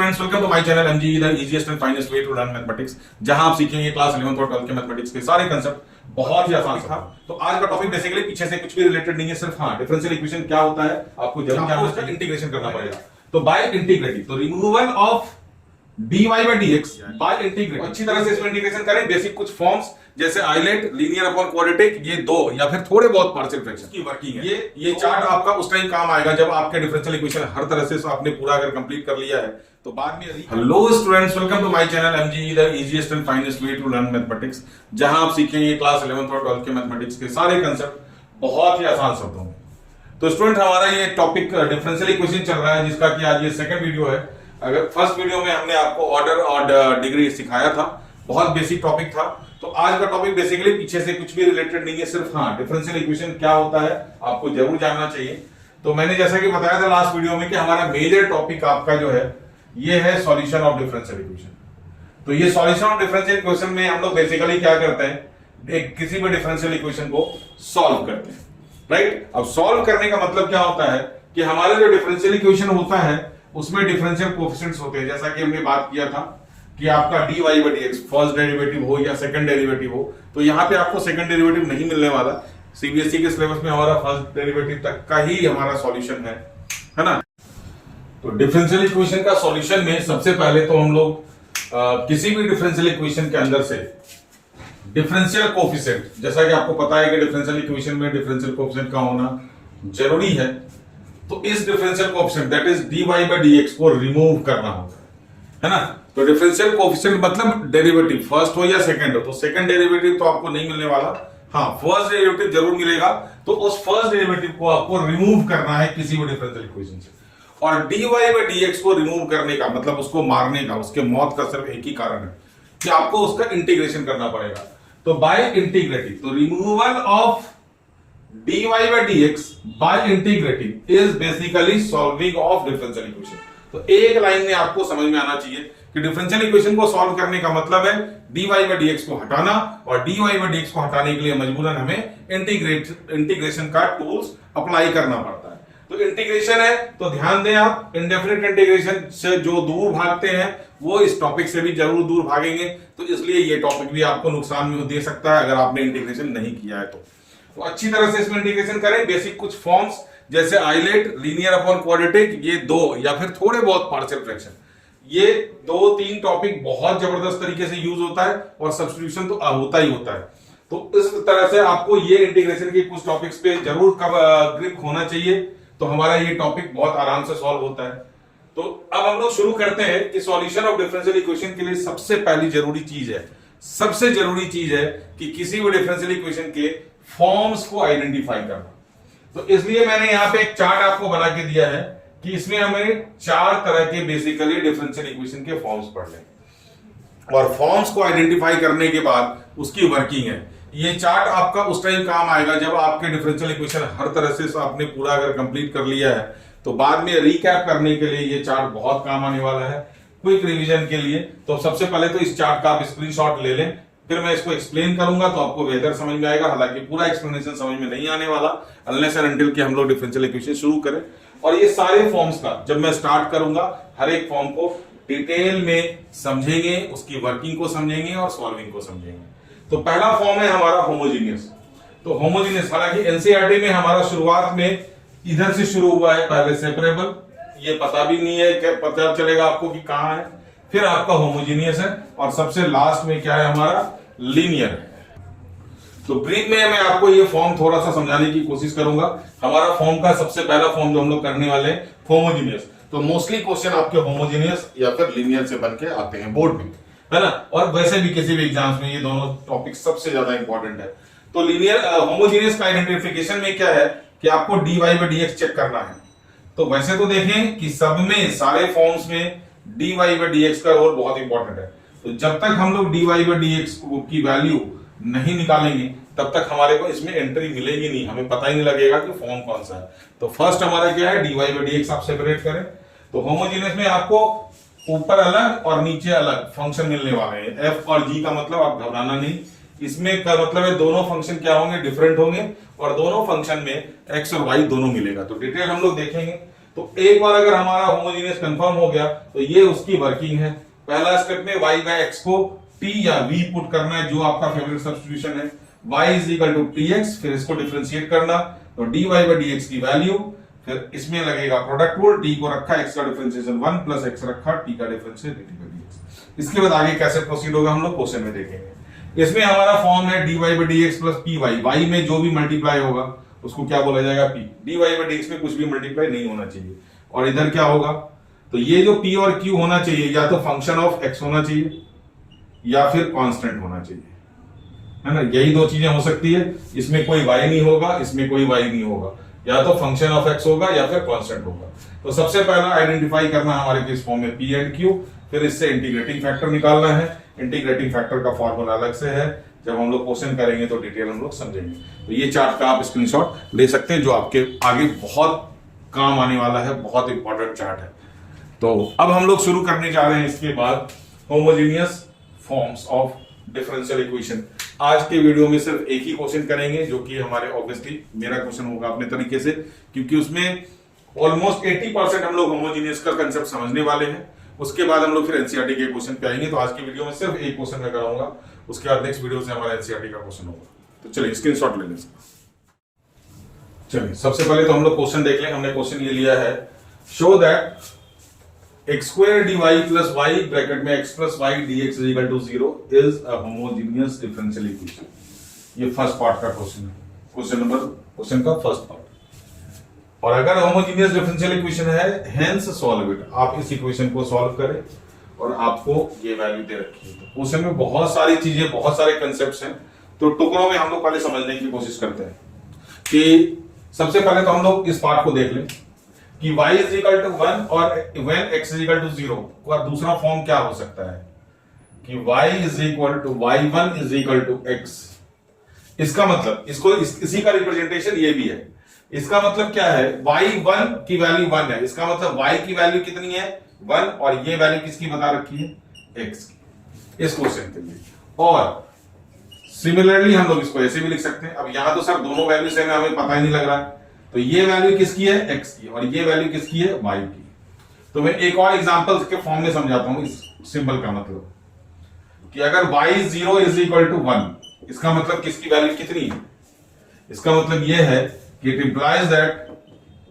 Students, welcome to my channel MG, the easiest and finest way to learn mathematics, जहां आप सीखेंगे class 11th और 12th के mathematics के सारे कांसेप्ट बहुत ही आसान था। तो आज का टॉपिक बेसिकली पीछे से कुछ भी रिलेटेड नहीं है, सिर्फ डिफरेंशियल इक्वेशन क्या होता है आपको जरूर जानना है, इंटीग्रेशन करना पड़ेगा। तो बाय इंटीग्रेटिंग, तो removal of dy by dx by integrate, अच्छी तरह से इसमें इंटीग्रेशन करें। बेसिक कुछ फॉर्म्स जैसे आइलेट, लीनियर अपॉन क्वाड्रेटिक, ये दो या फिर थोड़े बहुत पार्शियल फ्रैक्शन की वर्किंग है। ये चार्ट आपका उस टाइम काम आएगा जब आपके डिफरेंशियल इक्वेशन हर तरह से आपने पूरा अगर कंप्लीट कर लिया है तो बाद में। Hello students, welcome to my channel MG, the easiest and finest way to learn mathematics, जहां आप सीखेंगे क्लास 11th और 12th के मैथमेटिक्स के सारे कांसेप्ट बहुत ही आसान शब्दों में। तो स्टूडेंट, हमारा ये टॉपिक डिफरेंशियल इक्वेशन चल रहा है, जिसका कि आज ये सेकंड वीडियो है। अगर फर्स्ट वीडियो में हमने आपको ऑर्डर और डिग्री सिखाया था, बहुत बेसिक टॉपिक था। तो आज का टॉपिक बेसिकली पीछे से कुछ भी रिलेटेड नहीं है, सिर्फ डिफरेंशियल इक्वेशन क्या होता है आपको जरूर जानना चाहिए। तो मैंने जैसा कि बताया था लास्ट वीडियो में कि हमारा मेजर टॉपिक आपका जो है ये है सॉल्यूशन ऑफ डिफरेंशियल इक्वेशन। तो ये सॉल्यूशन ऑफ डिफरेंशियल इक्वेशन में हम लोग बेसिकली क्या करते हैं, एक किसी भी डिफरेंशियल इक्वेशन को सॉल्व करते हैं, राइट। अब सॉल्व करने का मतलब क्या होता है कि हमारा जो डिफरेंशियल इक्वेशन होता है उसमें डिफरेंशियल कोएफिशिएंट्स होते हैं। जैसा कि हमने बात किया था कि आपका dy by dx first derivative हो या सेकंड डेरिवेटिव हो, तो यहाँ पे आपको सेकंड डेरिवेटिव नहीं मिलने वाला। सीबीएसई के सिलेबस में हमारा फर्स्ट डेरिवेटिव तक का ही हमारा सॉल्यूशन है ना। तो डिफरेंशियल इक्वेशन का सॉल्यूशन में सबसे पहले तो हम लोग किसी भी डिफरेंशियल इक्वेशन के अंदर से डिफरेंशियल कोएफिशिएंट, जैसा कि आपको पता है कि डिफरेंशियल इक्वेशन में डिफरेंशियल कोएफिशिएंट का होना जरूरी है। तो इस differential coefficient that is dy by dx को रिमूव करना होगा, है ना। तो डिफरेंशियल कोएफिशिएंट मतलब डेरिवेटिव फर्स्ट हो या सेकंड हो, तो सेकंड डेरिवेटिव तो आपको नहीं मिलने वाला, फर्स्ट डेरिवेटिव जरूर मिलेगा। तो उस फर्स्ट डेरिवेटिव को आपको रिमूव करना है किसी भी डिफरेंशियल इक्वेशन से। और dy by dx को रिमूव करने का मतलब उसको मारने का, उसके मौत का सिर्फ एक ही कारण है कि आपको उसका इंटीग्रेशन करना पड़ेगा। तो बाय इंटीग्रेटिंग, तो removal of dy by dx by integrating is basically solving of differential equation। तो एक लाइन में आपको समझ में आना चाहिए कि डिफरेंशियल इक्वेशन को सॉल्व करने का मतलब है dy by dx को हटाना, और dy by dx को हटाने के लिए मजबूरन हमें इंटीग्रेशन का टूल्स अप्लाई करना पड़ता है। तो इंटीग्रेशन है तो ध्यान दें आप, इंडेफिनिट इंटीग्रेशन से जो दूर भागते हैं वो इस टॉपिक से भी जरूर दूर भागेंगे। तो इसलिए ये टॉपिक भी आपको नुकसान में दे सकता है अगर आपने इंटीग्रेशन नहीं किया है तो अच्छी तरह से इसमें इंटीग्रेशन करें। बेसिक कुछ फॉर्म्स जैसे आइलेट, लीनियर अपॉन क्वाड्रेटिक, ये दो या फिर थोड़े बहुत पार्शियल फ्रैक्शन, ये दो तीन टॉपिक बहुत जबरदस्त तरीके से यूज होता है और सब्स्टिट्यूशन तो होता ही होता है। तो इस तरह से आपको ये इंटीग्रेशन के कुछ टॉपिक्स पे जरूर ग्रिप होना चाहिए, तो हमारा ये टॉपिक बहुत आराम से सॉल्व होता है। तो अब हम लोग शुरू करते हैं कि सॉल्यूशन ऑफ डिफरेंशियल इक्वेशन के लिए सबसे पहली जरूरी चीज है कि किसी भी डिफरेंशियल इक्वेशन के फॉर्म्स को आइडेंटिफाई करना। तो इसलिए मैंने यहां पे एक चार्ट आपको बना के दिया है कि इसमें हमें चार तरह के बेसिकली डिफरेंशियल इक्वेशन के फॉर्म्स पढ़ने, और फॉर्म्स को आइडेंटिफाई करने के बाद उसकी वर्किंग है। ये चार्ट आपका उस टाइम काम आएगा जब आपके डिफरेंशियल इक्वेशन हर तरह से आपने पूरा अगर कंप्लीट कर लिया है, तो बाद में रिकैप करने के लिए ये चार्ट बहुत काम आने वाला है, क्विक रिवीजन के लिए। तो सबसे पहले तो इस चार्ट का आप स्क्रीनशॉट ले लें, फिर मैं इसको एक्सप्लेन करूंगा तो आपको बेहतर समझ में आएगा। हालांकि पूरा एक्सप्लेनेशन समझ में नहीं आने वाला अनलेस एंड अनटिल कि हम लोग डिफरेंशियल इक्वेशन शुरू करें। और ये सारे फॉर्म्स का जब मैं स्टार्ट करूंगा, हर एक फॉर्म को डिटेल में समझेंगे, उसकी वर्किंग को समझेंगे और सॉल्विंग को समझेंगे। तो पहला फॉर्म है हमारा होमोजीनियस। तो होमोजीनियस, हालांकि एनसीईआरटी में हमारा शुरुआत में इधर से शुरू हुआ है, पहले सेपरेबल, ये पता भी नहीं है कि पता चलेगा आपको कि कहां है, फिर आपका होमोजीनियस है, और सबसे लास्ट में क्या है हमारा लीनियर है। तो ब्रीफ में मैं आपको ये फॉर्म थोड़ा सा समझाने की कोशिश करूंगा। हमारा फॉर्म का सबसे पहला फॉर्म जो हम लोग करने वाले हैं होमोजीनियस। तो मोस्टली क्वेश्चन आपके होमोजीनियस या फिर लीनियर से बन के आते हैं बोर्ड में, है ना। और वैसे भी किसी भी एग्जाम्स में ये दोनों टॉपिक सबसे ज्यादा इंपॉर्टेंट है। तो लीनियर होमोजीनियस का आइडेंटिफिकेशन में क्या है कि आपको dy by dx चेक करना है। तो वैसे तो देखें कि सब में, सारे फॉर्म्स में dy by dx का रोल बहुत इंपॉर्टेंट है। तो जब तक हम लोग dy by dx की वैल्यू नहीं निकालेंगे तब तक हमारे को इसमें एंट्री मिलेगी नहीं, हमें पता ही नहीं लगेगा कि फॉर्म कौन सा है। तो फर्स्ट हमारा क्या है, dy by dx आप सेपरेट करें। तो होमोजीनियस में आपको ऊपर अलग और नीचे अलग फंक्शन मिलने वाले हैं। f और g का मतलब आप घबराना नहीं, इसमें का मतलब है दोनों फंक्शन क्या होंगे, डिफरेंट होंगे, और दोनों फंक्शन में x और y दोनों मिलेगा। तो डिटेल हम लोग देखेंगे। तो एक बार अगर हमारा होमोजीनियस कंफर्म हो गया तो ये उसकी वर्किंग है। पहला स्टेप में y बाय एक्स को t या v पुट करना है, जो आपका फेवरेट सब्स्टिट्यूशन है। y is equal to tx, फिर इसको डिफरेंशिएट करना, तो dy बाय dx की वैल्यू, फिर इसमें लगेगा प्रोडक्ट रूल, t को रखा x का डिफरेंशिएशन 1 प्लस x रखा t का डिफरेंशिएशन dt बाय dx। इसके बाद आगे कैसे प्रोसीड होगा हम लोग क्वेश्चन में देखेंगे। इसमें हमारा फॉर्म है dy by dx plus py, y में जो भी मल्टीप्लाई होगा उसको क्या बोला जाएगा p, dy बाय dx में कुछ भी मल्टीप्लाई नहीं होना चाहिए। और इधर क्या होगा, तो ये जो p और q होना चाहिए या तो फंक्शन ऑफ x होना चाहिए या फिर कांस्टेंट होना चाहिए, है ना, यही दो चीजें हो सकती है। इसमें कोई y नहीं होगा, इसमें कोई y नहीं होगा, या तो फंक्शन ऑफ x होगा या फिर कांस्टेंट होगा। तो सबसे पहला आइडेंटिफाई करना हमारे केस फॉर्म में p एंड q, फिर इससे इंटीग्रेटिंग फैक्टर निकालना है। इंटीग्रेटिंग फैक्टर का फॉर्मूला अलग से है, जब हम लोग क्वेश्चन करेंगे तो डिटेल हम लोग समझेंगे। तो ये चार्ट का आप स्क्रीनशॉट ले सकते हैं, जो आपके आगे बहुत काम आने वाला है, बहुत इंपॉर्टेंट चार्ट है। तो अब हम लोग शुरू करने जा रहे हैं इसके बाद homogeneous forms of differential equation. आज के वीडियो में सिर्फ एक ही क्वेश्चन करेंगे, जो कि हमारे ऑब्वियसली मेरा क्वेश्चन होगा अपने तरीके से, क्योंकि उसमें ऑलमोस्ट 80% हम लोग होमोजेनियस का कंसेप्ट समझने वाले हैं। उसके बाद हम लोग फिर एनसीईआरटी के क्वेश्चन पे आएंगे। तो आज की वीडियो में सिर्फ एक क्वेश्चन मैं कराऊंगा, उसके बाद नेक्स्ट वीडियो से हमारा एनसीईआरटी का क्वेश्चन होगा। तो चलिए स्क्रीनशॉट ले लें। चलिए सबसे पहले तो हम लोग क्वेश्चन देख लें। हमने क्वेश्चन ये लिया है, show that x square d y plus y bracket में x plus y d x is equal to 0 is a homogeneous differential equation. ये फर्स्ट पार्ट का क्वेश्चन है, क्वेश्चन का फर्स्ट पार्ट। और अगर होमोजेनियस डिफरेंशियल इक्वेशन है, hence solve it, आप इस इक्वेशन को सॉल्व करें और आपको ये वैल्यू दे रखी है। क्वेश्चन में बहुत सारी चीजें, बहुत सारे कंसेप्ट्स हैं, तो टुकड़ों में हम लोग पहले समझने की कोशिश करते हैं। कि सबसे पहले तो हम लोग इस पार्ट को देख लें कि y इज इक्वल टू 1 और when x is equal to 0 का दूसरा फॉर्म क्या हो सकता है कि y is equal to y1 is equal to x। इसका मतलब इसी का रिप्रेजेंटेशन ये भी है। इसका मतलब क्या है, y1 की वैल्यू 1 है, इसका मतलब y की वैल्यू कितनी है 1, और ये वैल्यू किसकी बता रखी है x की, इस क्वेश्चन के लिए। और सिमिलरली हम लोग इसको ऐसे भी लिख सकते हैं। अब यहां तो सर दोनों वैल्यू सेम है, हमें पता ही नहीं लग रहा है, तो ये वैल्यू किसकी है x की, और ये वैल्यू किसकी है y की। तो मैं एक और एग्जांपल के फॉर्म में समझाता हूं इस सिंबल का मतलब, कि अगर y0 इज इक्वल टू 1, इसका मतलब किसकी वैल्यू कितनी है, इसका मतलब ये है कि इट इंप्लाइज दैट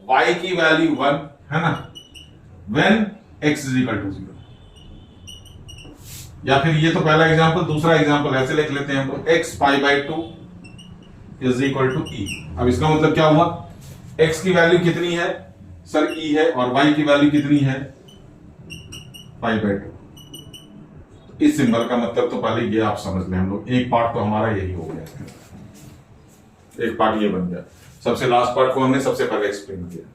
y की वैल्यू 1 है ना, when x is equal to 0। या फिर ये तो पहला एग्जांपल, दूसरा एग्जांपल ऐसे लिख लेते हैं हम लोग, x pi by 2 is equal to e। अब इसका मतलब क्या हुआ, x की वैल्यू कितनी है सर e है, और y की वैल्यू कितनी है पाई बाई 2। इस सिंबल का मतलब तो पहले ये आप समझ लें हम लोग। एक पार्ट तो हमारा यही हो गया, एक पार्ट ये बन गया। सबसे लास्ट पार्ट को हमने सबसे पहले एक्सप्लेन किया।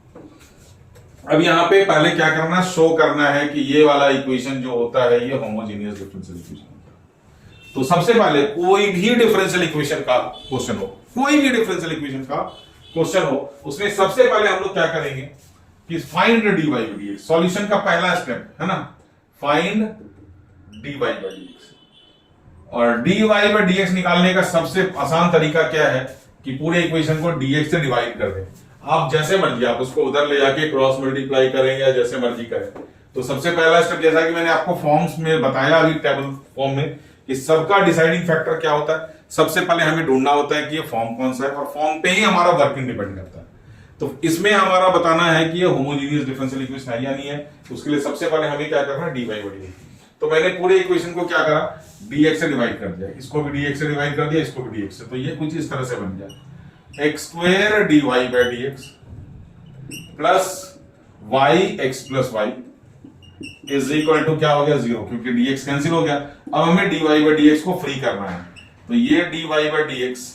अब यहां पे पहले क्या करना, शो करना है कि ये वाला इक्वेशन जो होता है ये होमोजेनियस डिफरेंशियल इक्वेशन होता है। तो सबसे पहले कोई भी डिफरेंशियल इक्वेशन का क्वेश्चन हो, कोई भी डिफरेंशियल इक्वेशन का क्वेश्चन हो, उसमें सबसे पहले हम लोग क्या करेंगे कि find d y by d x. Solution का पहला स्टेप है ना, find d y by d x. और d y by d x निकालने का सबसे आसान तरीका क्या है कि पूरे इक्वेशन को डीएक्स से डिवाइड कर दें। आप जैसे मर्जी, आप उसको उधर ले जाके क्रॉस मल्टीप्लाई करें या जैसे मर्जी करें। तो सबसे पहला स्टेप, जैसा कि मैंने आपको फॉर्म्स में बताया अभी टेबल फॉर्म में, कि सबका डिसाइडिंग फैक्टर क्या होता है। सबसे पहले हमें ढूंढना होता है कि ये फॉर्म कौन सा है, और फॉर्म पे ही हमारा वर्किंग डिपेंड करता है। तो इसमें हमारा बताना है कि ये होमोजेनियस डिफरेंशियल इक्वेशन है या नहीं है। तो उसके लिए सबसे पहले हमें क्या करना है, d y by d x. तो मैंने पूरे इक्वेशन को क्या करा, डीएक्स से डिवाइड कर दिया, इसको भी डीएक्स से डिवाइड कर दिया, इसको भी डीएक्स से। तो ये कुछ इस तरह से बन गया, x square d y by d x plus y x plus y is equal to क्या हो गया 0, क्योंकि dx कैंसिल हो गया। अब हमें dy बाई dx को फ्री करना है, तो ये dy बाई dx,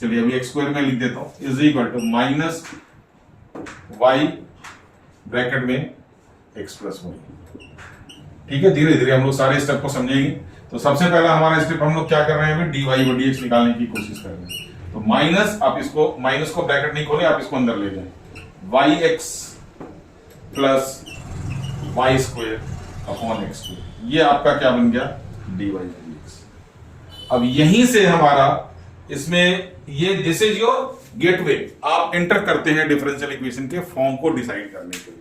चलिए अभी x स्क्वायर में लिख देता हूं, is equal to minus y bracket में x प्लस वाई। ठीक है, धीरे धीरे हम लोग सारे स्टेप को समझेंगे। तो सबसे पहला हमारा स्टेप हम लोग क्या कर रहे हैं, dy बाई dx निकालने की कोशिश कर रहे हैं। तो माइनस, आप इसको माइनस को ब्रैकेट नहीं खोले, आप इसको अंदर ले जाए, y x plus y square upon x square, ये आपका क्या बन गया, डी वाई बाई एक्स। अब यहीं से हमारा इसमें ये दिस इज योर गेटवे, आप एंटर करते हैं डिफरेंशियल इक्वेशन के फॉर्म को डिसाइड करने के लिए।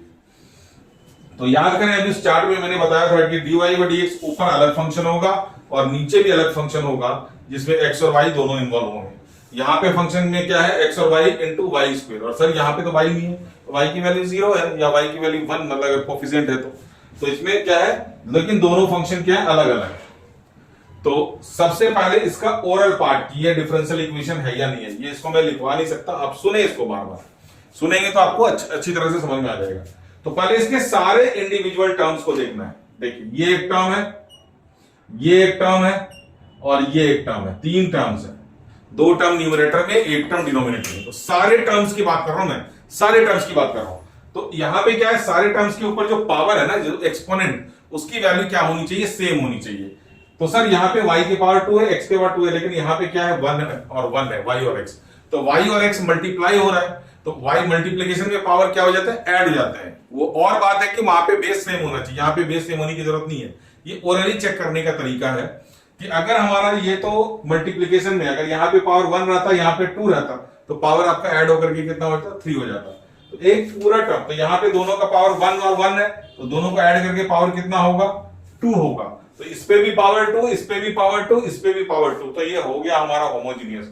तो याद करें, अभी इस चार्ट में मैंने बताया था कि dy बाई dx ऊपर अलग फंक्शन होगा और नीचे भी अलग फंक्शन होगा जिसमें x और y दोनों इन्वॉल्व होंगे। यहाँ पे फंक्शन में क्या है, x और y इंटू वाई स्क्वायर, और सर यहाँ पे तो y नहीं है, तो y की वैल्यू 0 है या y की वैल्यू 1, मतलब कोफिशिएंट है तो इसमें क्या है, लेकिन दोनों फंक्शन क्या है, अलग अलग है। तो सबसे पहले इसका ओरल पार्ट की ये डिफरेंशियल इक्वेशन है या नहीं है, ये इसको मैं लिखवा नहीं सकता, आप सुने इसको बार बार, सुनेंगे तो आपको अच्छी तरह से समझ में आ जाएगा। तो पहले इसके सारे इंडिविजुअल टर्म्स को देखना है। देखिए ये एक टर्म है, ये एक टर्म है और ये एक टर्म है, 3 टर्म्स है, 2 टर्म न्यूमरेटर में, 1 टर्म डिनोमिनेटर में। तो सारे टर्म्स की बात कर रहा हूं मैं, सारे टर्म्स की बात कर रहा हूं। तो यहां पे क्या है, सारे टर्म्स के ऊपर जो पावर है ना, जो एक्सपोनेंट, उसकी वैल्यू क्या होनी चाहिए, सेम होनी चाहिए। तो सर यहाँ पे y की पावर 2 है, x की पावर 2 है, लेकिन यहाँ पे क्या है, 1 और 1 है, y और x। तो y और x मल्टीप्लाई हो रहा है, तो y मल्टीप्लिकेशन में पावर क्या हो जाता है, ऐड हो जाता है। वो और बात है कि वहां पे बेस सेम होना चाहिए, यहाँ पे बेस सेम होने की जरूरत नहीं है। ये ओरली चेक करने का तरीका है कि अगर हमारा ये तो मल्टीप्लिकेशन में अगर यहाँ पे पावर 1 रहता, यहाँ पे 2 रहता, तो पावर आपका ऐड होकर के कितना होता, 3 हो जाता। तो एक पूरा टर्म, तो यहाँ पे दोनों का पावर 1 और 1 है, तो दोनों को ऐड करके पावर कितना होगा, 2 होगा। तो इस पे भी पावर 2, इस पे भी पावर 2, इस पे भी पावर 2, तो ये हो गया हमारा होमोजीनियस।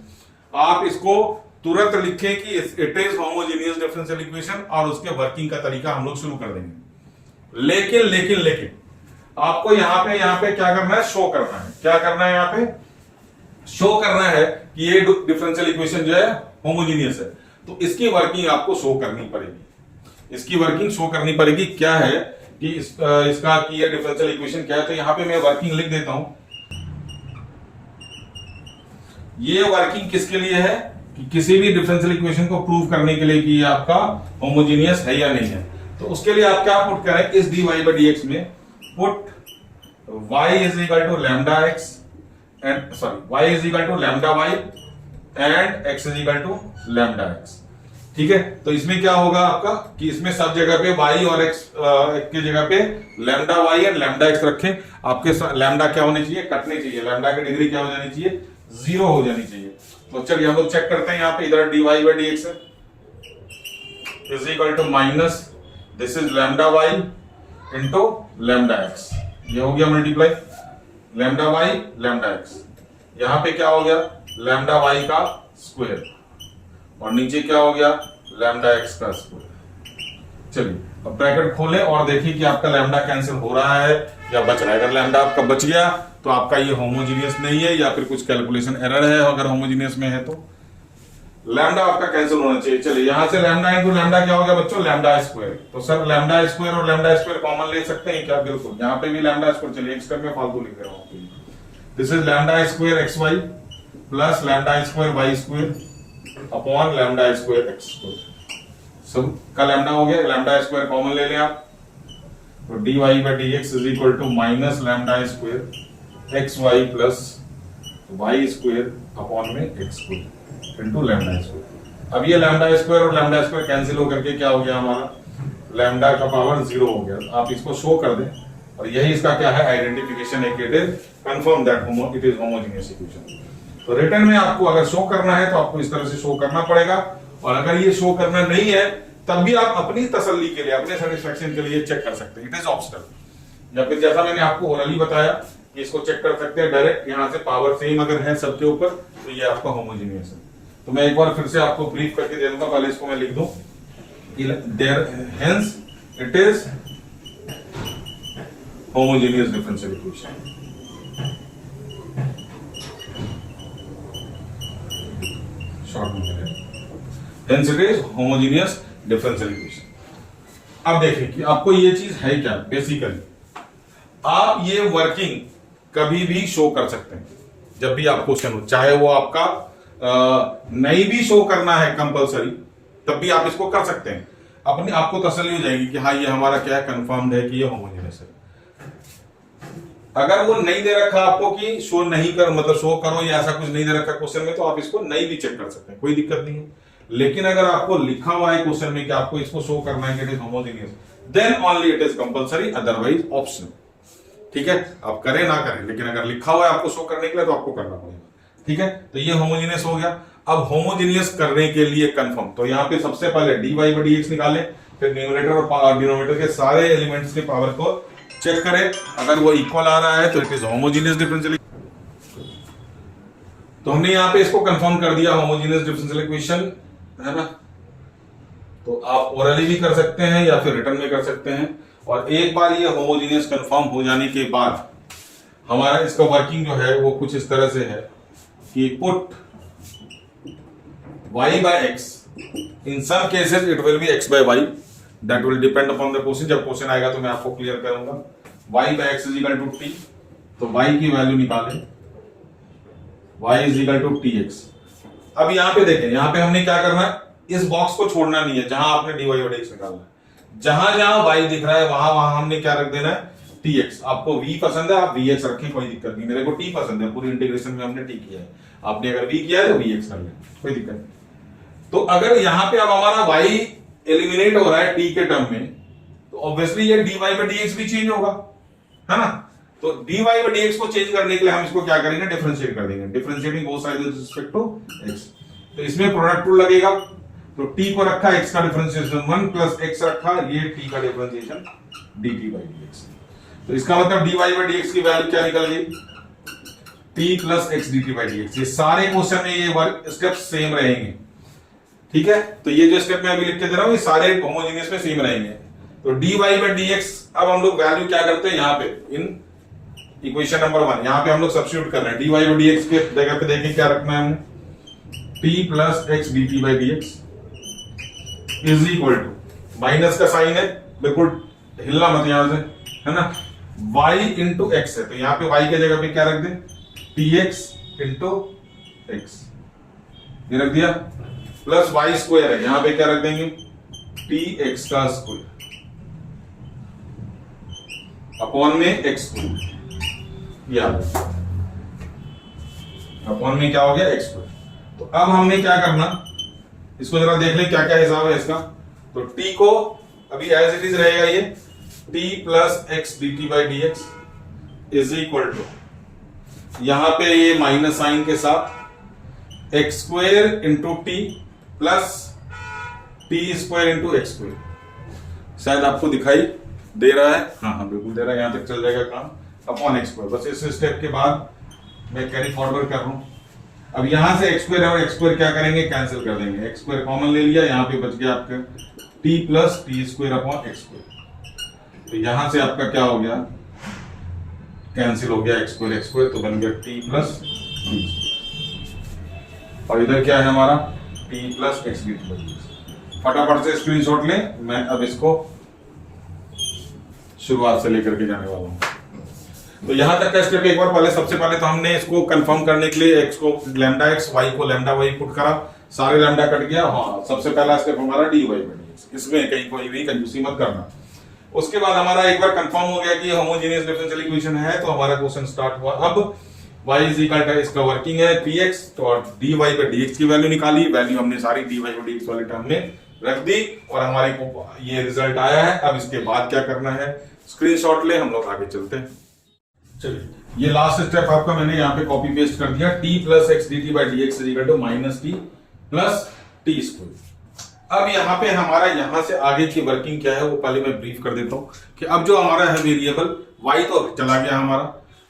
आप इसको तुरंत लिखें कि it is homogeneous differential equation, और उसके वर्किंग का तरीका हम लोग शुरू कर देंगे। लेकिन लेकिन लेकिन आपको यहाँ पे क्या करना है, शो करना है। क्या करना है, यहाँ पे शो करना है कि ये डिफरेंशियल इक्वेशन जो है होमोजीनियस है। तो इसकी वर्किंग आपको शो करनी पड़ेगी, इसकी वर्किंग शो करनी पड़ेगी। क्या है कि इसका कि ये डिफरेंशियल इक्वेशन क्या है। तो यहां पे मैं वर्किंग लिख देता हूं। ये वर्किंग किसके लिए है, कि किसी भी डिफरेंशियल इक्वेशन को प्रूव करने के लिए कि ये आपका होमोजीनियस है या नहीं है। तो उसके लिए आप क्या पुट करें, इस dy by dx में put y is equal to lambda x and y is equal to lambda y and x is equal to lambda x। ठीक है, तो इसमें क्या होगा आपका कि इसमें सब जगह पे y और x की जगह पे लैम्डा y और लैम्डा x रखें। आपके लैम्डा क्या होने चाहिए, कटने चाहिए, लैम्डा की डिग्री क्या हो जानी चाहिए, 0 हो जानी चाहिए। तो चलिए हम लोग चेक करते हैं। यहाँ पे इधर dy by dx है is equal to minus this is lambda y into lambda x, ये हो गया multiply lambda y lambda x। यहाँ पे क्या हो गया, लैम्डा y का स्क्वायर, और नीचे क्या हो गया, लैम्डा x का स्क्वायर। चलिए अब ब्रैकेट खोले और देखिए कि आपका लैम्डा कैंसिल हो रहा है या बच रहा है। अगर लैम्डा आपका बच गया तो आपका ये होमोजीनियस नहीं है, या फिर कुछ कैलकुलेशन एरर है। अगर होमोजीनियस में है तो लैम्डा आपका कैंसिल होना चाहिए। चलिए यहां से लैम्डा इंटू लैम्डा क्या हो गया बच्चों, लैम्डा स्क्वायर। तो सर लैम्डा स्क्वायर और लैम्डा स्क्वायर कॉमन ले सकते हैं क्या, बिल्कुल। यहाँ पे भी लैम्डा स्क्वायर, चलिए एक्स में फालतू लिख रहा हूँ। This is lambda square x y plus lambda square y square upon lambda square x square. सब का लैम्डा हो गया, लैम्डा स्क्वायर कॉमन ले लें आप। तो dy by dx is equal to minus lambda square x y plus y square upon में x square into lambda square. अब ये लैम्डा स्क्वायर और लैम्डा स्क्वायर कैंसिल होकर के क्या हो गया, हमारा लैम्डा का पावर 0 हो गया। आप इसको शो कर दें, और यही इसका क्या है, आइडेंटिफिकेशन है कि it is confirm that it is homogeneous equation. तो रिटर्न में आपको अगर शो करना है तो आपको इस तरह से शो करना पड़ेगा, और अगर ये शो करना नहीं है तब भी आप अपनी तसल्ली के लिए, अपने सेटिस्फेक्शन के लिए चेक कर सकते हैं, इट इज ऑप्शनल। या फिर जैसा मैंने आपको ओरली बताया कि इसको चेक कर सकते हैं डायरेक्ट, यहां से पावर सेम अगर है सबके ऊपर तो ये आपका होमोजेनियस है। तो मैं एक बार फिर से आपको ब्रीफ करके दे दूंगा, पहले इसको मैं लिख दूं कि there hence it is homogeneous differential equation. Short में hence it is homogeneous differential equation. अब देखिए कि आपको ये चीज है क्या, बेसिकली आप ये वर्किंग कभी भी शो कर सकते हैं जब भी आप क्वेश्चन हो, चाहे वो आपका नहीं भी शो करना है कंपलसरी, तब भी आप इसको कर सकते हैं। अपने आपको तसल्ली हो जाएगी कि हाँ ये हमारा क्या है, कंफर्म्ड है कि ये होमोजेनियस है। अगर वो नहीं दे रखा आपको कि शो नहीं कर, मतलब शो करो या ऐसा कुछ नहीं दे रखा क्वेश्चन में, तो आप इसको नहीं भी चेक कर सकते हैं, कोई दिक्कत नहीं है। लेकिन अगर आपको लिखा हुआ है क्वेश्चन में कि आपको इसको शो करना है कि it is homogeneous, then only it is compulsory, otherwise optional. ठीक है, आप करें ना करें, लेकिन अगर लिखा हुआ है आपको शो करने के लिए तो आपको करना पड़ेगा। ठीक है, तो ये होमोजेनियस हो गया। अब होमोजेनियस करने के लिए कंफर्म, तो यहाँ पे सबसे पहले dy by dx निकालें। फिर न्यूमरेटर और डिनोमिनेटर के सारे एलिमेंट्स के पावर को चेक करें, अगर वो इक्वल आ रहा है तो इट इज होमोजेनियस डिफरेंशियल। तो हमने यहाँ पे इसको कंफर्म कर दिया होमोजेनियस डिफरेंशियल इक्वेशन, है ना। तो आप ओरली भी कर सकते हैं या फिर रिटर्न में कर सकते हैं। और एक बार ये होमोजेनियस कंफर्म हो जाने के बाद हमारा इसका वर्किंग जो है वो कुछ इस तरह से है कि put y by x, in some cases it will be x by y, that will depend upon the question. जब क्वेश्चन आएगा तो मैं आपको क्लियर करूंगा। y by x is equal to t, तो y की वैल्यू निकालें, y is equal to tx। अब यहाँ पे देखें, यहाँ पे हमने क्या करना है, इस बॉक्स को छोड़ना नहीं है जहां आपने dy by dx निकालना है। जहां जहां y दिख रहा है वहां वहां हमने क्या रख देना है, tx। आपको v पसंद है आप vx रखें, कोई दिक्कत नहीं। मेरे को t पसंद है, पूरी इंटीग्रेशन में हमने t किया है, आपने अगर v किया है तो vx कर लें, कोई दिक्कत नहीं। तो अगर यहां पे अब हमारा y एलिमिनेट हो रहा है t के टर्म में, तो ऑब्वियसली ये dy by dx भी चेंज होगा, है ना। तो dy by dx को चेंज करने के लिए हम इसको क्या करेंगे, डिफरेंशिएट कर देंगे, differentiating both sides with respect to x। तो इसमें प्रोडक्ट रूल लगेगा, तो t को रखा x का डिफरेंशिएशन 1 प्लस x रखा ये t का डिफरेंशिएशन dt by dx। तो इसका मतलब dy by dx की वैल्यू क्या निकल गई, t plus x dt by dx। ये सारे क्वेश्चन में ये वर्क स्टेप सेम रहेंगे, ठीक है। तो ये जो स्टेप मैं अभी लिख के दे रहा हूं ये सारे होमोजेनियस में सेम रहेंगे। तो dy by dx अब हम लोग वैल्यू क्या करते हैं, यहाँ पे इन इक्वेशन नंबर 1 यहाँ पे हम लोग सब्स्टिट्यूट कर रहे हैं। dy by dx के जगह पे देखें क्या रखना है हमें, t plus x dt by dx is equal to, minus का साइन है, बिल्कुल हिलना मत यहां से, है ना। y इंटू x है, तो यहाँ पे y के जगह पे क्या रख दें, tx इंटू x, ये रख दिया, प्लस y स्क्वायर है, यहां पे क्या रख देंगे, tx का स्क्वायर अपॉन में x स्क्वायर, या अपॉन में क्या हो गया x स्क्वायर। तो अब हमने क्या करना, इसको जरा देख ले क्या क्या हिसाब है इसका। तो t को अभी एज इट इज रहेगा ये t plus x dt by dx is equal to, यहां पे ये माइनस साइन के साथ x square into t plus t square into x square. शायद आपको दिखाई दे रहा है, हाँ हाँ बिल्कुल दे रहा है, यहां तक चल जाएगा काम, अपॉन एक्स स्क्वायर। बस इस स्टेप के बाद मैं कैरी फॉरवर्ड कर रहा हूं। अब यहां से एक्स स्क्वायर और एक्स स्क्वायर क्या करेंगे, कैंसिल कर देंगे, एक्स स्क्वायर कॉमन ले लिया, यहां पे बच गया आपका T plus t square upon x square. तो यहां से आपका क्या हो गया, कैंसिल हो गया एक्स स्क्वायर, तो बन गया टी प्लस टी, और इधर क्या है हमारा टी प्लस एक्स डी। फटाफट से स्क्रीनशॉट लें, मैं अब इसको शुरुआत से लेकर के जाने वाला हूं। तो यहां तक का स्टेप एक बार पहले, सबसे पहले तो हमने इसको कंफर्म करने के लिए x को लैम्डा x, y को लैम्डा y पुट करा, सारे लैम्डा कट गया। हाँ, सबसे पहला स्टेप हमारा dy by dx, इसमें कहीं कोई भी कंजूसी मत करना। उसके बाद हमारा एक बार कंफर्म हो गया कि होमोजेनियस डिफरेंशियल इक्वेशन है, तो हमारा क्वेश्चन स्टार्ट हुआ। अब y इज इक्वल टू, इसका वर्किंग है px, तो dy by dx की वैल्यू निकाली, वैल्यू हमने सारी dy by dx वाले टर्म में रख दी और हमारे को ये रिजल्ट आया है। अब इसके बाद क्या करना है, स्क्रीनशॉट ले, हम लोग आगे चलते हैं। चलिए, ये लास्ट स्टेप आपका मैंने यहाँ पे कॉपी पेस्ट कर दिया, t plus x d t by d x equal to minus t plus t square. अब यहाँ पे हमारा यहाँ से आगे की वर्किंग क्या है वो पहले मैं ब्रीफ कर देता हूँ कि अब जो हमारा है वेरिएबल y तो चला गया हमारा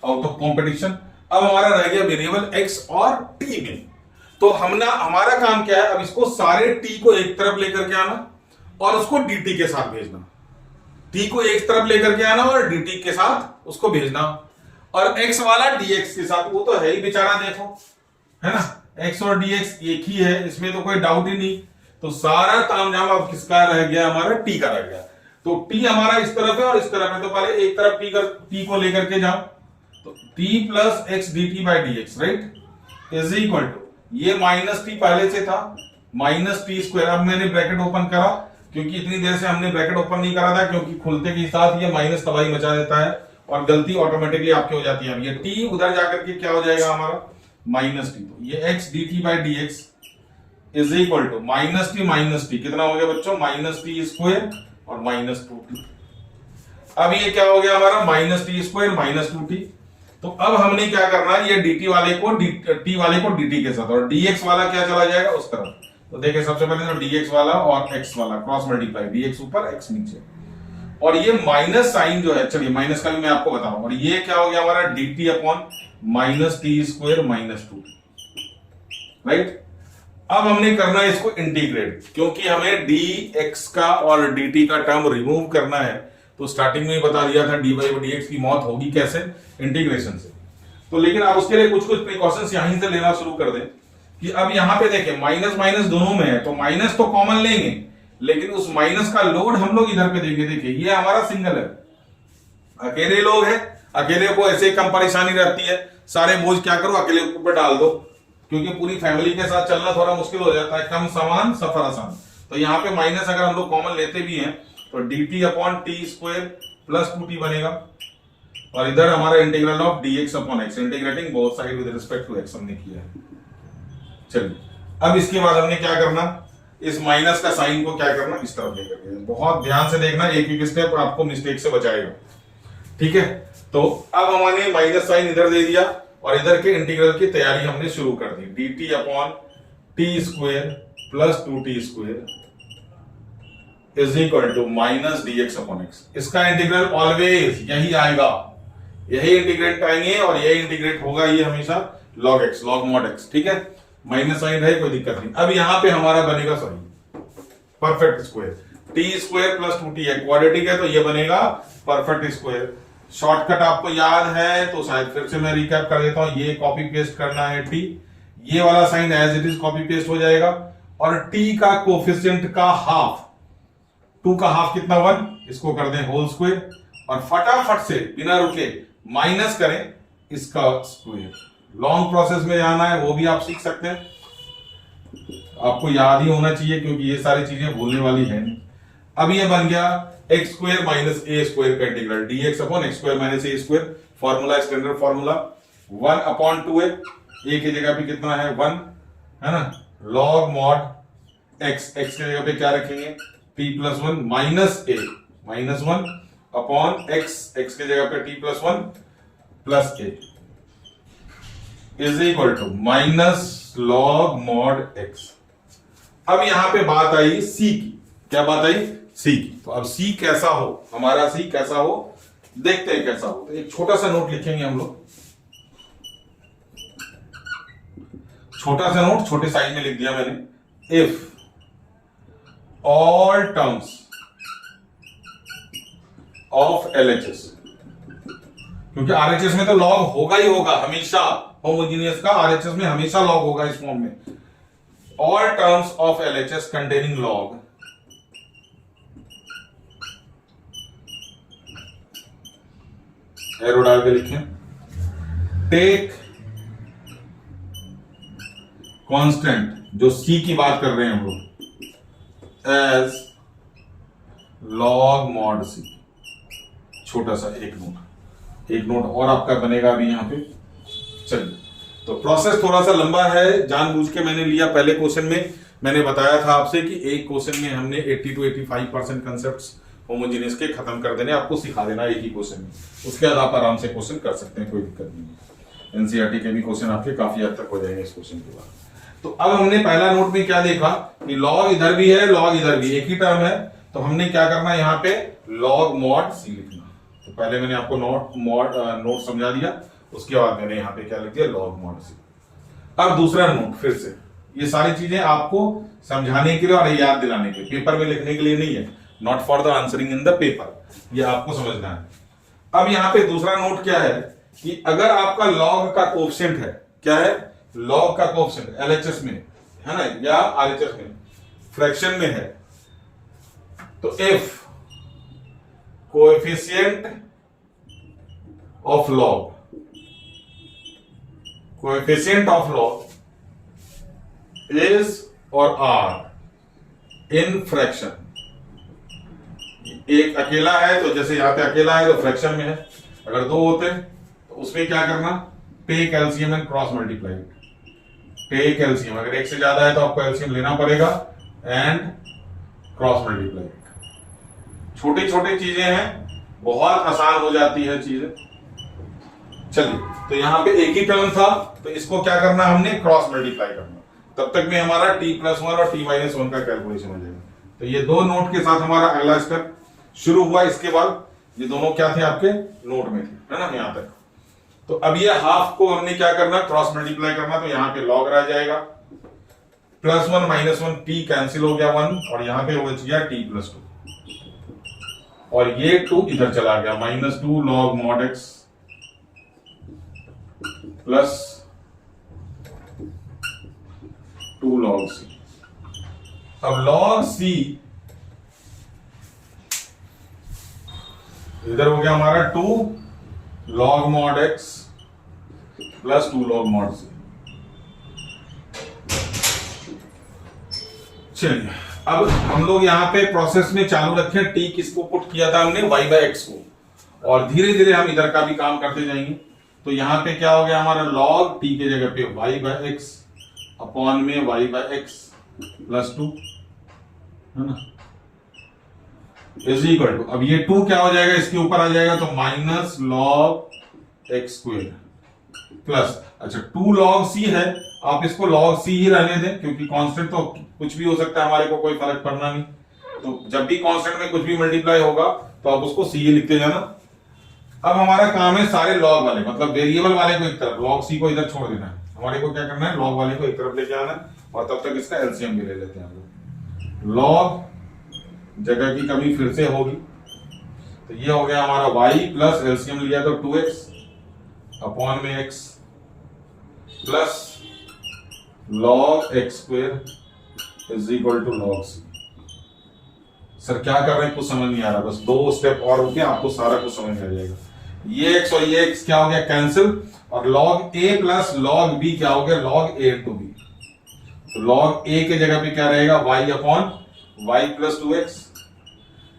आउट ऑफ कॉम्पिटिशन, अब हमारा रह गया वेरिएबल x और t में। तो हमारा काम क्या है, अब इसको सारे t को एक तरफ लेकर के आना और उसको dt के साथ भेजना, t को एक तरफ लेकर के आना और dt के साथ उसको भेजना, और x वाला dx के साथ, वो तो है ही बेचारा, देखो है ना, x और dx एक ही है, इसमें तो कोई डाउट ही नहीं। तो सारा तामझाम अब किसका रह गया, हमारा t का रह गया। तो t हमारा इस तरफ है और इस तरफ है, तो पहले एक तरफ t को लेकर के जाओ, तो t plus x d t by d x right is equal to, ये माइनस टी पहले से था, माइनस टी स्क्वायर। अब मैंने ब्रैकेट ओपन करा, क्योंकि इतनी देर से हमने ब्रैकेट ओपन नहीं करा था, क्योंकि खुलते के साथ ये माइनस तबाही मचा देता है और गलती ऑटोमेटिकली आपकी हो जाती है। ये t उधर जाकर के क्या हो जाएगा हमारा माइनस टी, तो ये x d t by d x is equal to minus t, कितना हो गया बच्चों, माइनस टी स्क्वायर और माइनस 2t। अब ये क्या हो गया हमारा minus t square minus 2t। तो अब हमने क्या करना है, ये dt वाले को t वाले को dt के साथ, और dx वाला क्या चला जाएगा उस तरफ, तो देखिए सबसे पहले तो dx वाला और x वाला क्रॉस मल्टीप्लाई, dx ऊपर x नीचे, और ये माइनस साइन जो है, चलिए माइनस का भी मैं आपको बताऊं, और ये क्या हो गया हमारा dt upon minus t square minus 2, right. अब हमने करना है इसको इंटीग्रेट, क्योंकि हमें dx का और dt का टर्म रिमूव करना है, तो स्टार्टिंग में ही बता दिया था dy by dx की मौत होगी कैसे, इंटीग्रेशन से। तो लेकिन आप उसके लिए कुछ कुछ प्रिकॉशंस यहीं से लेना शुरू कर दें कि अब यहां पे देखें माइनस माइनस दोनों में है, तो माइनस तो कॉमन लेंगे, लेकिन उस माइनस का लोड हम लोग इधर पे देंगे। देखिए ये हमारा सिंगल है, अकेले लोग है, अकेले को ऐसे कम परेशानी रहती है, सारे बोझ क्या करो अकेले ऊपर डाल दो, क्योंकि पूरी फैमिली के साथ चलना थोड़ा मुश्किल हो जाता है, कम सामान सफर आसान। तो यहाँ पे माइनस अगर हम लोग कॉमन लेते भी हैं तो dt upon t square plus 2t बनेगा, और इधर हमारा integral of dx upon x, integrating both side with respect to x हमने किया है। चलिए अब इसके बाद हमने क्या करना, इस माइनस का साइन को क्या करना, इस तरफ लेकर के, बहुत ध्यान से देखना, एक एक स्टेप आपको मिस्टेक से बचाएगा, ठीक है। तो अब हमने माइनस साइन इधर दे दिया और इधर के इंटीग्रल की तैयारी हमने शुरू कर दी, dt upon t square plus 2t square is equal to minus dx upon x। इसका इंटीग्रल ऑलवेज यही आएगा, यही इंटीग्रेट आएंगे और यही इंटीग्रेट होगा, ये हमेशा log x, log mod x, ठीक है। माइनस साइन है, कोई दिक्कत नहीं। अब यहां पे हमारा बनेगा sorry perfect square, T square plus 2t है, क्वाड्रेटिक है तो ये बनेगा परफेक्ट स्क्वायर। शॉर्टकट आपको याद है तो शायद फिर से मैं रिकैप कर देता हूं, ये कॉपी पेस्ट करना है t, ये वाला sign as it is copy paste हो जाएगा, और t का कोफिशिएंट का हाफ, 2 का हाफ कितना 1, इसको कर दें होल स्क्वायर, और फटाफट से बिना रुके माइनस करें इसका स्क्वायर। लॉन्ग प्रोसेस में जाना है वो भी आप सीख सकते हैं, आपको याद ही होना चाहिए क्योंकि ये सारी चीजें भूलने वाली है नहीं। अब ये बन गया x square minus a square का integral, dx upon x square minus a square, formula standard formula 1 upon 2 है, ए की जगह पे कितना है 1 है ना, log mod x, x की जगह पे क्या रखेंगे t plus 1 minus a minus 1 upon x, x की जगह पे t plus 1 plus a is equal to minus log mod x। अब यहां पे बात आई c की, क्या बात आई c की। तो अब c कैसा हो, हमारा c कैसा हो देखते हैं कैसा हो। तो एक छोटा सा नोट लिखेंगे हम लोग, छोटा सा नोट छोटे साइज में लिख दिया मैंने, if all terms of LHS, क्योंकि RHS में तो लॉग होगा ही होगा हमेशा, होमोजीनियस का RHS में हमेशा लॉग होगा इस फॉर्म में। All terms of LHS containing log arrow डाल के लिखें, टेक कांस्टेंट जो C की बात कर रहे हैं हम लोग एज log mod C। छोटा सा एक नोट और आपका बनेगा अभी यहां पे। चलिए तो प्रोसेस थोड़ा सा लंबा है, जानबूझ के मैंने लिया। पहले क्वेश्चन में मैंने बताया था आपसे कि एक क्वेश्चन में हमने 80 to 85% कंसेप्ट्स होमोजेनियस के खत्म कर देने, आपको सिखा देना एक ही क्वेश्चन में, उसके बाद आप आराम से क्वेश्चन कर सकते हैं, कोई दिक्कत नहीं है। एनसीईआरटी के भी क्वेश्चन आपके काफी हद तक हो जाएंगे इस क्वेश्चन के बाद। तो अब हमने पहला नोट में क्या देखा कि लॉग इधर भी है, लॉग इधर भी, एक ही टर्म है, तो हमने क्या करना है यहाँ पे log mod C लिखना। तो पहले मैंने आपको नोट समझा दिया, उसके बाद मैंने यहाँ पे क्या लिख दिया log mod C। अब दूसरा नोट, फिर से ये सारी चीजें आपको समझाने के लिए और याद दिलाने के लिए, पेपर में लिखने के लिए नहीं है, not for the answering in the paper, ये आपको समझना है। अब यहाँ पे दूसरा नोट क्या है कि अगर आपका लॉग का कोएफिशिएंट है, क्या है लॉग का कोएफिशिएंट LHS में है ना या RHS में फ्रैक्शन में है, तो if coefficient of log is और आर इन फ्रैक्शन, एक अकेला है तो जैसे यहां पे अकेला है तो फ्रैक्शन में है, अगर दो होते तो उसमें क्या करना, take LCM and cross multiply. Take LCM, अगर एक से ज्यादा है तो आपको एलसीएम लेना पड़ेगा एंड क्रॉस मल्टीप्लाई। छोटी छोटी चीजें हैं, बहुत आसान हो जाती है चीजें। चलिए तो यहां पे एक ही टर्म था तो इसको क्या करना, हमने क्रॉस मल्टीप्लाई करना। तब तक में हमारा t+1 और t-1 का कैलकुलेशन हो जाएगा। तो ये दो नोट के साथ हमारा अगला स्टेप शुरू हुआ। इसके बाद ये दोनों क्या थे, आपके नोट में थे, है ना, यहां तक। तो अब ये हाफ को हमने क्या करना, क्रॉस मल्टीप्लाई करना। तो यहां पे लॉग रह जाएगा, +1 -1 t कैंसिल हो गया 1, और यहां पे बच गया t+2, और ये 2 इधर चला गया, -2 log mod x plus 2 log c। अब log c इधर हो गया हमारा 2 log mod x plus 2 log mod c। चलिए अब हम लोग यहाँ पे प्रोसेस में चालू रखें। t किसको पुट किया था हमने, y/x को, और धीरे धीरे हम इधर का भी काम करते जाएंगे। तो यहाँ पे क्या हो गया हमारा, log t के जगह पे y/x अपॉन में y/x प्लस 2, है ना, इज इक्वल टू, अब ये 2 क्या हो जाएगा, इसके ऊपर आ जाएगा, तो -log x² प्लस, अच्छा 2 log c है, आप इसको log c ही रहने दें, क्योंकि कांस्टेंट तो कुछ भी हो सकता है, हमारे को कोई फर्क पड़ना नहीं। तो जब भी कांस्टेंट में कुछ भी मल्टीप्लाई होगा तो आप उसको c ही लिखते जाना। अब हमारा काम है सारे log वाले, मतलब वेरिएबल वाले को एक तरफ, log c को इधर छोड़ देना है। हमारे को क्या करना है, log वाले को एक तरफ लेके आना है, और तब तक इसका एलसीएम भी ले लेते हैं हम लोग। log जगह की कमी फिर से होगी, तो ये हो गया हमारा y प्लस एलसीएम लिया तो 2x अपॉन में x plus log x² is equal to log c। Sir क्या कर रहे हैं, कुछ समझ नहीं आ रहा, बस 2 स्टेप और होके आपको सारा कुछ समझ में आ जाएगा। ये x और ये x क्या हो गया, कैंसिल, और log a plus log b क्या हो गया, log a into b। तो log a के जगह पे क्या रहेगा, y upon y plus 2x,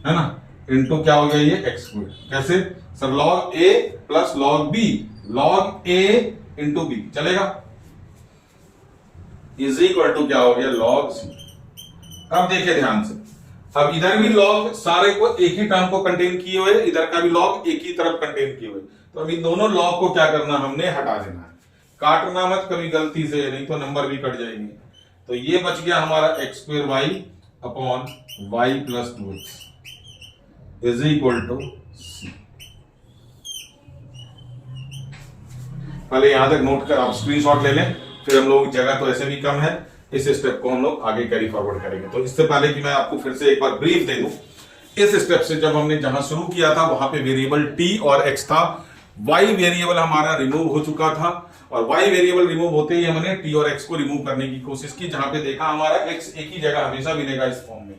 है ना, इंटू क्या हो गया ये x²। कैसे sir, log a plus log b, log a into b चलेगा, इज इक्वल टू क्या हो गया, log c। अब देखिए ध्यान से, अब इधर भी log सारे को एक ही टर्म को कंटेन किए हुए, इधर का भी log एक ही तरफ कंटेन किए हुए। तो अभी दोनों log को क्या करना, हमने हटा देना है, काटना मत कभी गलती से, नहीं तो नंबर भी कट जाएंगे। तो ये बच गया हमारा x² y upon y plus 2x is equal to c। पहले यहां तक नोट कर, आप स्क्रीनशॉट ले लें, फिर हम लोग, जगह तो ऐसे भी कम है, इस स्टेप को हम लोग आगे कैरी फॉरवर्ड करेंगे। तो इससे पहले कि मैं आपको फिर से एक बार ब्रीफ दे दूं, इस स्टेप से जब हमने जहां शुरू किया था वहां पे वेरिएबल t और x था, y वेरिएबल हमारा रिमूव हो चुका था, और y वेरिएबल रिमूव होते ही हमने t और x को रिमूव करने की कोशिश की, जहां पे देखा हमारा x एक ही जगह हमेशा मिलेगा इस फॉर्म में,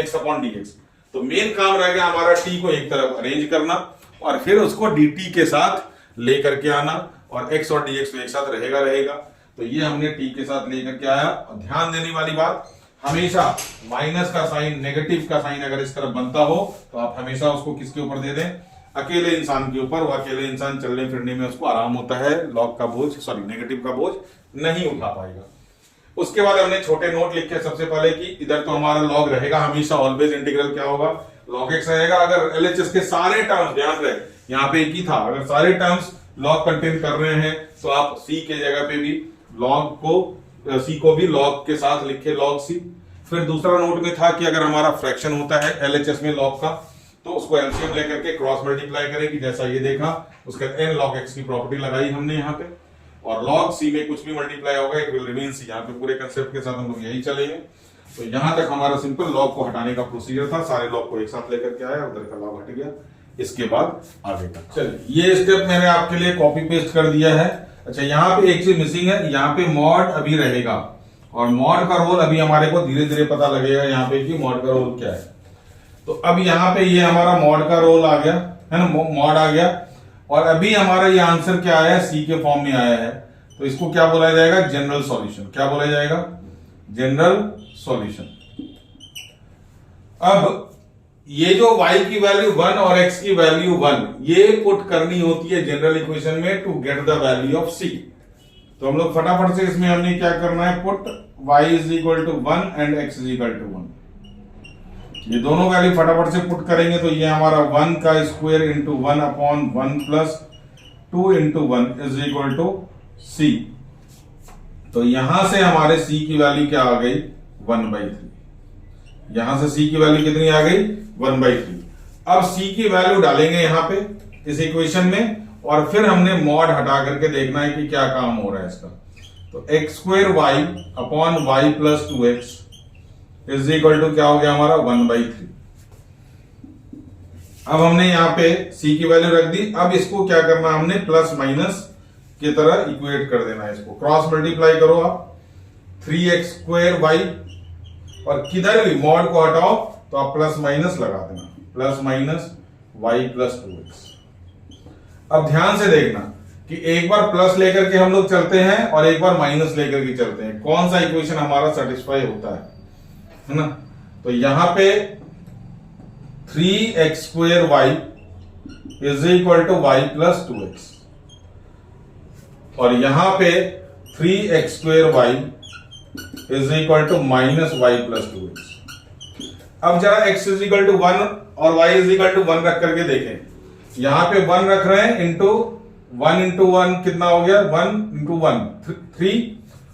x अपॉन dx। तो मेन काम रह गया हमारा t को एक तरफ अरेंज करना, और फिर उसको dt के साथ लेकर के आना, और x और dx तो एक साथ रहेगा। तो ये हमने t के साथ लेकर के आया। और ध्यान देने वाली बात, हमेशा माइनस का साइन, नेगेटिव का साइन अगर इस तरफ बनता हो तो आप हमेशा उसको किसके ऊपर दे दें, अकेले इंसान के ऊपर। वो अकेले इंसान चलने फिरने में उसको आराम होता है, लॉग का बोझ, सॉरी नेगेटिव का बोझ नहीं उठा पाएगा। उसके बाद हमने छोटे नोट लिखे सबसे पहले कि इधर तो हमारा लॉग रहेगा हमेशा, ऑलवेज इंटीग्रल क्या होगा, log x रहेगा। अगर LHS के सारे टर्म्स, ध्यान रहे यहाँ पे एक ही था, अगर सारे टर्म्स लॉग कंटेन कर रहे हैं तो आप c के जगह पे भी log को, c को भी log के साथ लिखे, log c। फिर दूसरा नोट में था कि अगर हमारा फ्रैक्शन होता है LHS में log का, तो उसको एलसीएम लेकर के क्रॉस मल्टीप्लाई करें, कि जैसा ये देखा, उसके n log x की प्रॉपर्टी लगाई हमने यहाँ पे, और log c में कुछ भी मल्टीप्लाई होगा इट विल रिमेन c। यहाँ पे पूरे कंसेप्ट के साथ हम लोग यही चलेंगे। तो यहाँ तक हमारा सिंपल log को हटाने का प्रोसीजर था, सारे log को एक साथ लेकर के आया, उधर का log हट गया। इसके बाद आगे का चलिए, ये स्टेप मैंने आपके लिए कॉपी पेस्ट कर दिया है। अच्छा, यहाँ पे एक चीज मिसिंग है, यहाँ पे मॉड अभी रहेगा, और मॉड का रोल अभी हमारे को धीरे धीरे पता लगेगा यहाँ पे कि मॉड का रोल क्या है। तो अब यहाँ पे ये हमारा मॉड का रोल आ गया है ना, मॉड आ गया, और अभी हमारा ये आंसर क्या आया है, सी के फॉर्म में आया है। तो इसको क्या बोला जाएगा, जनरल सॉल्यूशन। क्या बोला जाएगा, जनरल सॉल्यूशन। अब ये जो y की वैल्यू 1 और x की वैल्यू 1, ये पुट करनी होती है जनरल इक्वेशन में to get the value of c। तो हम लोग फटाफट से इसमें हमने क्या करना है, put y is equal to 1 and x is equal to 1। ये दोनों वैल्यू फटाफट से पुट करेंगे तो ये हमारा 1 का square into 1 upon 1 plus 2 into 1 is equal to c। तो यहां से हमारे c की वैल्यू क्या आ गई 1/3। यहां से c की वैल्यू कितनी आ गई 1/3। अब c की वैल्यू डालेंगे यहां पे इस इक्वेशन में और फिर हमने मॉड हटा करके देखना है कि क्या काम हो रहा है इसका। तो x² upon y plus 2x is equal to क्या हो गया हमारा 1/3। अब हमने यहां पे c की वैल्यू रख दी। अब इसको क्या करना है हमने प्लस माइनस की तरह इक्वेट कर देना है। इसको क्रॉस मल्टीप्लाई करो आप 3x² और किधर भी मॉड को हटाओ तो आप प्लस माइनस लगा देना, plus minus y plus 2x। अब ध्यान से देखना कि एक बार प्लस लेकर के हम लोग चलते हैं और एक बार माइनस लेकर के चलते हैं, कौन सा इक्वेशन हमारा सेटिस्फाई होता है ना। तो यहां पे 3x² is equal to y plus 2x और यहां पे 3x² is equal to minus y plus 2x। अब जरा x इज इक्वल टू 1 और y इज इक्वल टू 1 रख करके देखें। यहां पे 1 रख रहे हैं इंटू 1 इंटू 1 कितना हो गया 1 इंटू 1 3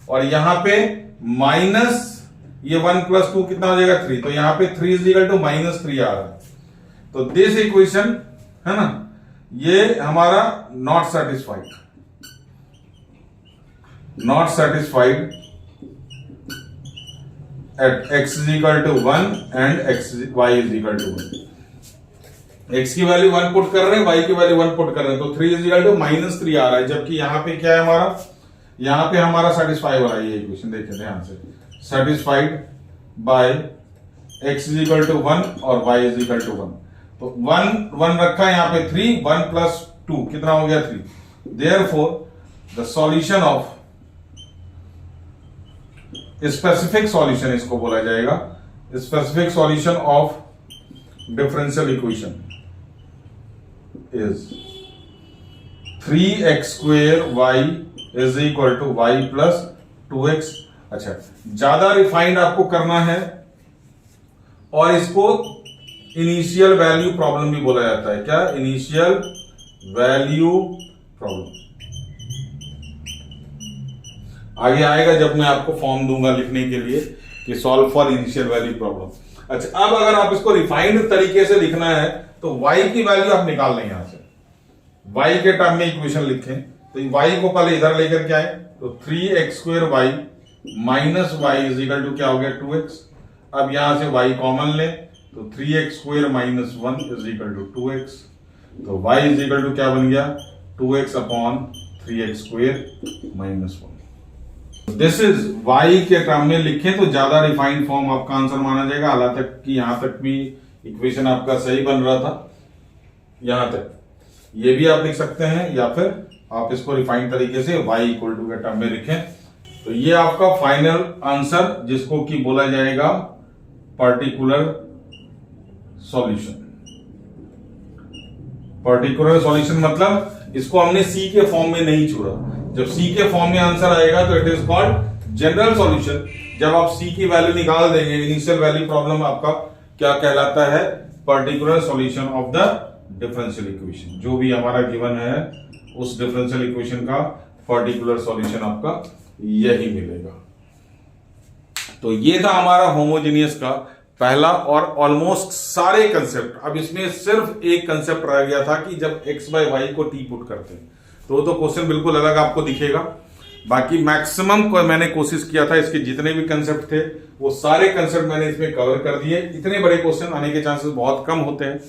और यहां पे माइनस ये 1 प्लस 2 कितना हो जाएगा 3। तो यहां पे 3 इज इक्वल टू माइनस 3 आ रहा है। तो दिस इक्वेशन है ना ये हमारा not satisfied at x is equal to 1 and y is equal to 1। x की वैल्यू 1 पुट कर रहे हैं, y की वैल्यू 1 पुट कर रहे हैं, तो 3 is equal to -3 आ रहा है। जबकि यहां पे क्या है हमारा, यहां पे हमारा सेटिस्फाई हो रहा है ये इक्वेशन। देखिए ध्यान से, satisfied by x is equal to 1 और y is equal to 1। तो 1 रखा है यहां पे 3, 1 प्लस 2 कितना हो गया 3। Therefore the solution of specific solution इसको बोला जाएगा, specific solution of differential equation is 3x² is equal to y plus 2x। अच्छा, ज्यादा रिफाइंड आपको करना है और इसको इनिशियल वैल्यू प्रॉब्लम भी बोला जाता है। क्या, इनिशियल वैल्यू प्रॉब्लम। आगे आएगा जब मैं आपको फॉर्म दूंगा लिखने के लिए कि solve for initial value problem. अच्छा, अब अगर आप इसको रिफाइंड तरीके से लिखना है तो y की वैल्यू आप निकाल लें यहां से, y के टर्म में इक्वेशन लिखें। तो y को पहले इधर लेकर के आए तो 3x² minus y is equal to क्या हो गया 2x। अब यहां से y कॉमन लें तो 3x² minus 1 is equal to 2x। तो y इज इक्वल टू क्या बन गया 2x upon 3x² minus 1। This is y के टर्म में लिखें तो ज्यादा रिफाइंड फॉर्म आपका आंसर माना जाएगा। हालांकि कि यहां तक भी इक्वेशन आपका सही बन रहा था, यहां तक ये भी आप लिख सकते हैं या फिर आप इसको रिफाइंड तरीके से y इक्वल टू के टर्म में लिखें। तो ये आपका फाइनल आंसर जिसको कि बोला जाएगा पर्टिकुलर सॉल्यूशन। पर्टिकुलर सॉल्यूशन मतलब इसको हमने c के फॉर्म में नहीं छोड़ा। जब c के फॉर्म में आंसर आएगा तो it is called general solution. जब आप c की वैल्यू निकाल देंगे, इनिशियल वैल्यू प्रॉब्लम आपका क्या कहलाता है, particular solution of the differential equation. जो भी हमारा गिवन है उस डिफरेंशियल इक्वेशन का पर्टिकुलर सॉल्यूशन आपका यही मिलेगा। तो ये था हमारा होमोजेनियस का पहला और ऑलमोस्ट सारे कंसेप्ट। अब इसमें सिर्फ एक कंसेप्ट रह गया था कि जब x बाय y को t पुट करते हैं तो क्वेश्चन बिल्कुल अलग आपको दिखेगा। बाकी मैक्सिमम को मैंने कोशिश किया था, इसके जितने भी कंसेप्ट थे वो सारे कंसेप्ट मैंने इसमें कवर कर दिए। इतने बड़े क्वेश्चन आने के चांसेस बहुत कम होते हैं,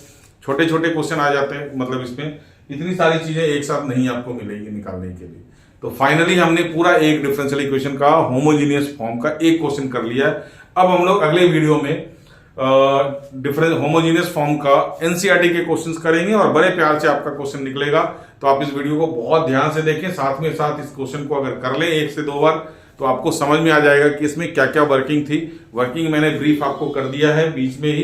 छोटे छोटे क्वेश्चन आ जाते हैं। मतलब इसमें इतनी सारी चीजें एक साथ नहीं आपको मिलेगी निकालने के लिए। तो फाइनली हमने पूरा एक डिफरेंशियल इक्वेशन का होमोजीनियस फॉर्म का एक क्वेश्चन कर लिया है। अब हम लोग अगले वीडियो में डिफरेंट होमोजीनियस फॉर्म का एनसीईआरटी के क्वेश्चंस करेंगे और बड़े प्यार से आपका क्वेश्चन निकलेगा। तो आप इस वीडियो को बहुत ध्यान से देखें, साथ में साथ इस क्वेश्चन को अगर कर लें 1 से 2 बार तो आपको समझ में आ जाएगा कि इसमें क्या क्या वर्किंग थी। वर्किंग मैंने ब्रीफ आपको कर दिया है बीच में ही।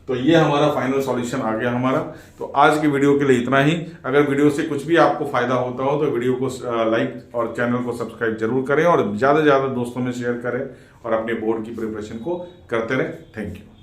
तो ये हमारा फाइनल सॉल्यूशन आ गया हमारा। तो आज की वीडियो के लिए इतना ही। अगर वीडियो से कुछ भी आपको फायदा होता हो तो वीडियो को लाइक और चैनल को सब्सक्राइब जरूर करें और ज्यादा से ज्यादा दोस्तों में शेयर करें और अपने बोर्ड की प्रिपरेशन को करते रहें। Thank you.